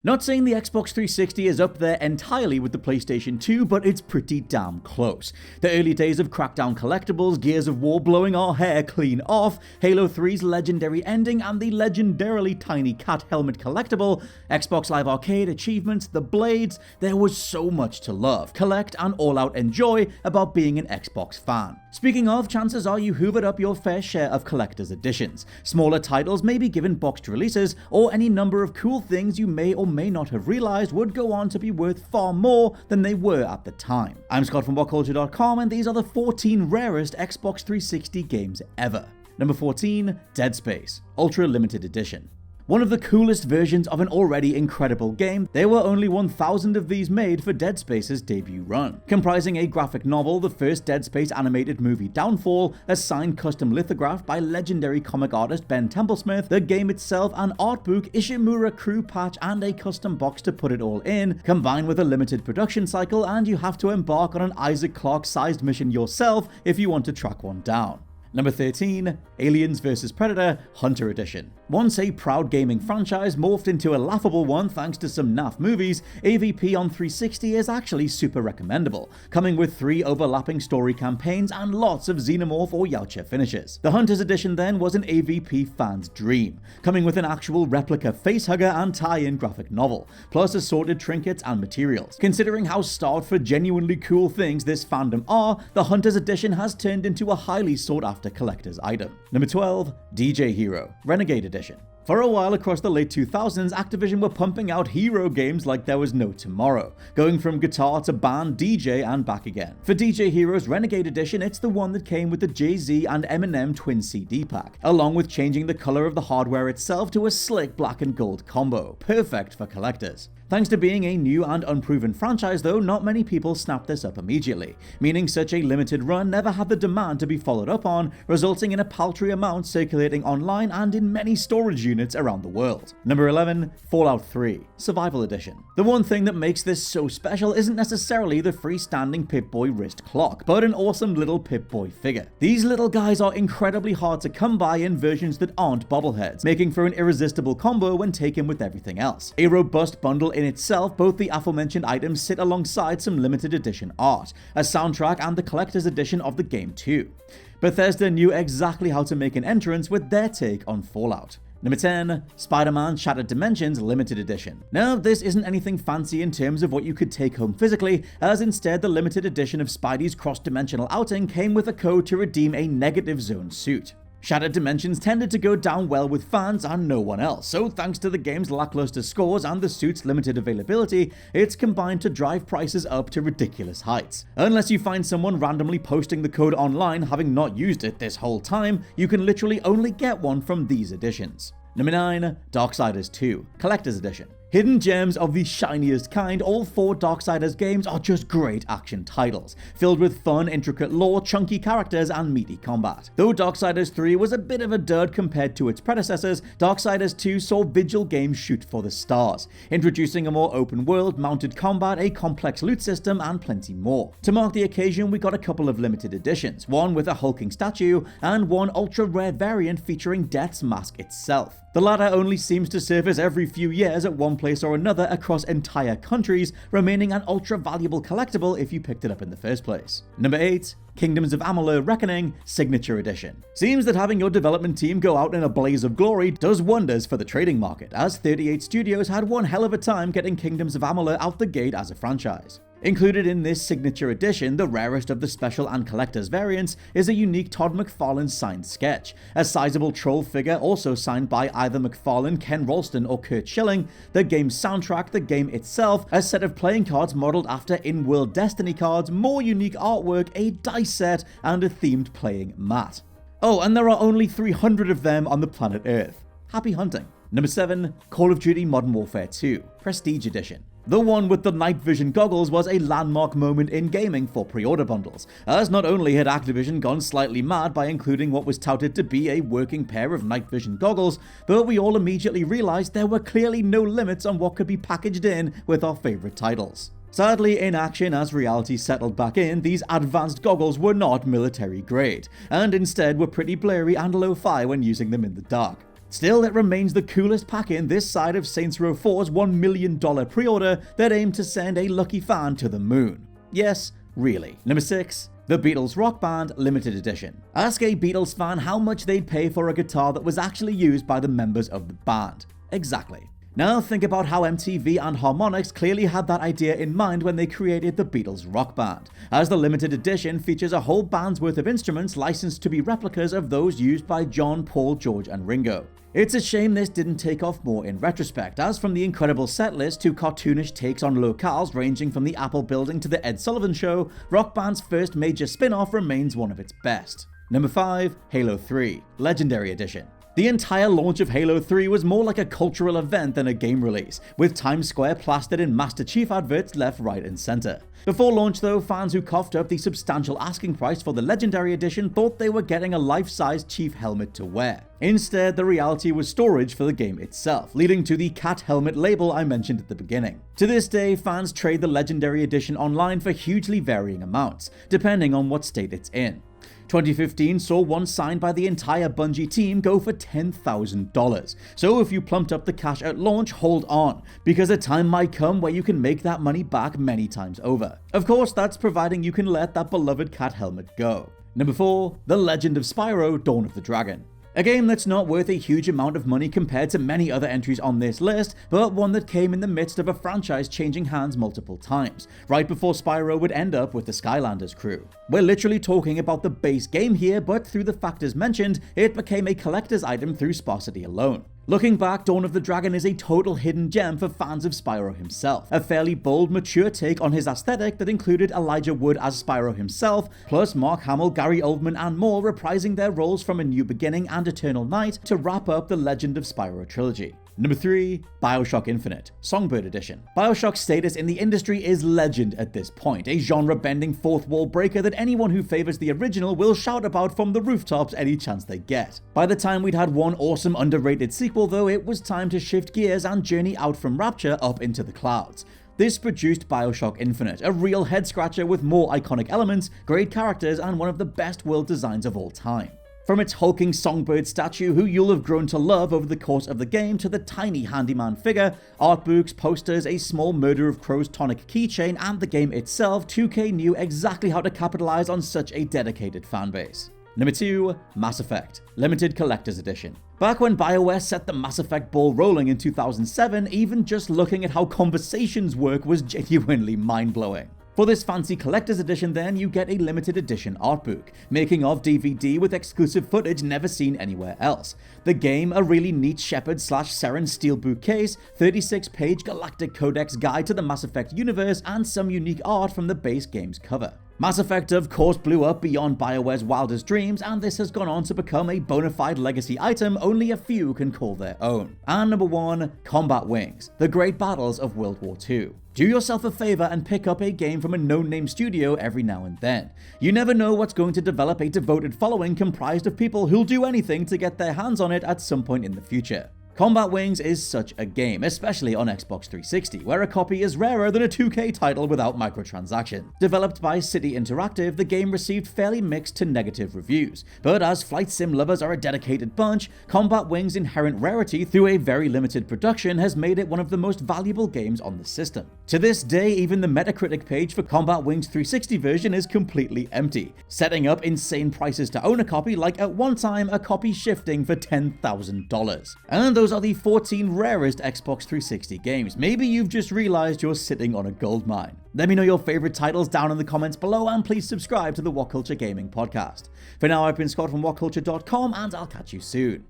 Not saying the Xbox 360 is up there entirely with the PlayStation 2, but it's pretty damn close. The early days of Crackdown collectibles, Gears of War blowing our hair clean off, Halo 3's legendary ending, and the legendarily tiny cat helmet collectible, Xbox Live Arcade achievements, the blades, there was so much to love, collect, and all-out enjoy about being an Xbox fan. Speaking of, chances are you hoovered up your fair share of collector's editions. Smaller titles may be given boxed releases, or any number of cool things you may or may not have realized would go on to be worth far more than they were at the time. I'm Scott from WhatCulture.com, and these are the 14 rarest Xbox 360 games ever. Number 14, Dead Space, Ultra Limited Edition. One of the coolest versions of an already incredible game, there were only 1,000 of these made for Dead Space's debut run. Comprising a graphic novel, the first Dead Space animated movie Downfall, a signed custom lithograph by legendary comic artist Ben Templesmith, the game itself, an art book, Ishimura crew patch, and a custom box to put it all in, combined with a limited production cycle, and you have to embark on an Isaac Clarke-sized mission yourself if you want to track one down. Number 13, Aliens vs Predator Hunter Edition. Once a proud gaming franchise morphed into a laughable one thanks to some naff movies, AVP on 360 is actually super recommendable, coming with 3 overlapping story campaigns and lots of Xenomorph or Yautja finishes. The Hunters Edition then was an AVP fan's dream, coming with an actual replica facehugger and tie-in graphic novel, plus assorted trinkets and materials. Considering how starved for genuinely cool things this fandom are, the Hunters Edition has turned into a highly sought after collector's item. Number 12, DJ Hero, Renegade Edition. For a while across the late 2000s, Activision were pumping out hero games like there was no tomorrow, going from guitar to band, DJ, and back again. For DJ Hero's Renegade Edition, it's the one that came with the Jay-Z and Eminem twin CD pack, along with changing the color of the hardware itself to a slick black and gold combo, perfect for collectors. Thanks to being a new and unproven franchise though, not many people snapped this up immediately, meaning such a limited run never had the demand to be followed up on, resulting in a paltry amount circulating online and in many storage units around the world. Number 11, Fallout 3, Survival Edition. The one thing that makes this so special isn't necessarily the freestanding Pip-Boy wrist clock, but an awesome little Pip-Boy figure. These little guys are incredibly hard to come by in versions that aren't bobbleheads, making for an irresistible combo when taken with everything else. A robust bundle in itself, both the aforementioned items sit alongside some limited edition art, a soundtrack, and the collector's edition of the game too. Bethesda knew exactly how to make an entrance with their take on Fallout. Number 10, Spider-Man Shattered Dimensions Limited Edition. Now, this isn't anything fancy in terms of what you could take home physically, as instead the limited edition of Spidey's cross-dimensional outing came with a code to redeem a negative zone suit. Shattered Dimensions tended to go down well with fans and no one else, so thanks to the game's lackluster scores and the suit's limited availability, it's combined to drive prices up to ridiculous heights. Unless you find someone randomly posting the code online having not used it this whole time, you can literally only get one from these editions. Number 9, Darksiders 2, Collector's Edition. Hidden gems of the shiniest kind, all 4 Darksiders games are just great action titles, filled with fun, intricate lore, chunky characters, and meaty combat. Though Darksiders 3 was a bit of a dud compared to its predecessors, Darksiders 2 saw Vigil Games shoot for the stars, introducing a more open world, mounted combat, a complex loot system, and plenty more. To mark the occasion, we got a couple of limited editions, one with a hulking statue, and one ultra-rare variant featuring Death's mask itself. The latter only seems to surface every few years at one place or another across entire countries, remaining an ultra-valuable collectible if you picked it up in the first place. Number 8, Kingdoms of Amalur Reckoning Signature Edition. Seems that having your development team go out in a blaze of glory does wonders for the trading market, as 38 studios had one hell of a time getting Kingdoms of Amalur out the gate as a franchise. Included in this signature edition, the rarest of the special and collector's variants, is a unique Todd McFarlane signed sketch, a sizable troll figure also signed by either McFarlane, Ken Ralston, or Kurt Schilling, the game's soundtrack, the game itself, a set of playing cards modeled after in-world Destiny cards, more unique artwork, a dice set, and a themed playing mat. Oh, and there are only 300 of them on the planet Earth. Happy hunting. Number 7, Call of Duty Modern Warfare 2, Prestige Edition. The one with the night vision goggles was a landmark moment in gaming for pre-order bundles, as not only had Activision gone slightly mad by including what was touted to be a working pair of night vision goggles, but we all immediately realized there were clearly no limits on what could be packaged in with our favorite titles. Sadly, in action as reality settled back in, these advanced goggles were not military grade, and instead were pretty blurry and lo-fi when using them in the dark. Still, it remains the coolest pack-in this side of Saints Row 4's $1 million pre-order that aimed to send a lucky fan to the moon. Yes, really. Number 6. The Beatles Rock Band Limited Edition. Ask a Beatles fan how much they'd pay for a guitar that was actually used by the members of the band. Exactly. Now think about how MTV and Harmonix clearly had that idea in mind when they created the Beatles Rock Band, as the limited edition features a whole band's worth of instruments licensed to be replicas of those used by John, Paul, George and Ringo. It's a shame this didn't take off more in retrospect, as from the incredible setlist to cartoonish takes on locales ranging from the Apple Building to the Ed Sullivan Show, Rock Band's first major spin-off remains one of its best. Number 5. Halo 3 Legendary Edition. The entire launch of Halo 3 was more like a cultural event than a game release, with Times Square plastered in Master Chief adverts left, right and center. Before launch though, fans who coughed up the substantial asking price for the Legendary Edition thought they were getting a life-size Chief helmet to wear. Instead, the reality was storage for the game itself, leading to the cat helmet label I mentioned at the beginning. To this day, fans trade the Legendary Edition online for hugely varying amounts, depending on what state it's in. 2015 saw one signed by the entire Bungie team go for $10,000. So if you plumped up the cash at launch, hold on, because a time might come where you can make that money back many times over. Of course, that's providing you can let that beloved cat helmet go. Number 4. The Legend of Spyro Dawn of the Dragon. A game that's not worth a huge amount of money compared to many other entries on this list, but one that came in the midst of a franchise changing hands multiple times, right before Spyro would end up with the Skylanders crew. We're literally talking about the base game here, but through the factors mentioned, it became a collector's item through sparsity alone. Looking back, Dawn of the Dragon is a total hidden gem for fans of Spyro himself, a fairly bold, mature take on his aesthetic that included Elijah Wood as Spyro himself, plus Mark Hamill, Gary Oldman and more reprising their roles from A New Beginning and Eternal Night to wrap up the Legend of Spyro trilogy. Number 3. BioShock Infinite Songbird Edition. BioShock's status in the industry is legend at this point, a genre-bending fourth wall breaker that anyone who favors the original will shout about from the rooftops any chance they get. By the time we'd had one awesome underrated sequel though, it was time to shift gears and journey out from Rapture up into the clouds. This produced BioShock Infinite, a real head-scratcher with more iconic elements, great characters and one of the best world designs of all time. From its hulking songbird statue, who you'll have grown to love over the course of the game, to the tiny handyman figure, art books, posters, a small Murder of Crows tonic keychain, and the game itself, 2K knew exactly how to capitalize on such a dedicated fanbase. Number 2. Mass Effect Limited Collector's Edition. Back when BioWare set the Mass Effect ball rolling in 2007, even just looking at how conversations work was genuinely mind-blowing. For this fancy collector's edition then, you get a limited edition art book, making of DVD with exclusive footage never seen anywhere else. The game, a really neat Shepard/Seren steelbook case, 36-page Galactic Codex guide to the Mass Effect universe, and some unique art from the base game's cover. Mass Effect of course blew up beyond BioWare's wildest dreams, and this has gone on to become a bona fide legacy item only a few can call their own. And number 1, Combat Wings, The Great Battles of World War II. Do yourself a favor and pick up a game from a no-name studio every now and then. You never know what's going to develop a devoted following comprised of people who'll do anything to get their hands on it at some point in the future. Combat Wings is such a game, especially on Xbox 360, where a copy is rarer than a 2K title without microtransactions. Developed by City Interactive, the game received fairly mixed to negative reviews, but as flight sim lovers are a dedicated bunch, Combat Wings' inherent rarity through a very limited production has made it one of the most valuable games on the system. To this day, even the Metacritic page for Combat Wings' 360 version is completely empty, setting up insane prices to own a copy, like at one time a copy shifting for $10,000. And those are the 14 rarest Xbox 360 games. Maybe you've just realized you're sitting on a goldmine. Let me know your favorite titles down in the comments below, and please subscribe to the WhatCulture Gaming Podcast. For now, I've been Scott from WhatCulture.com, and I'll catch you soon.